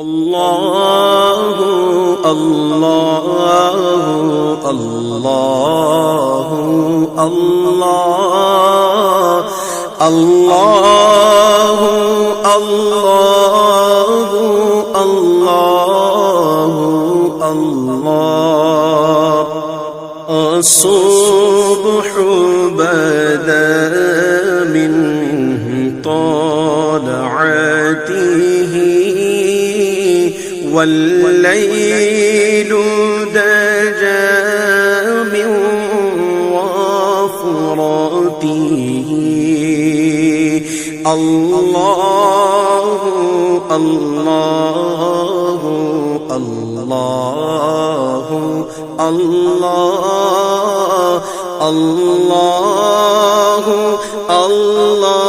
अल्लाहु अल्लाहु अल्लाहु अल्लाह अल्लाहु अल्लाहु अल्लाहु अल्लाह अस्सुब्हु बदा मिन तलअतिही والليل دجى من وفرته الله الله الله الله الله الله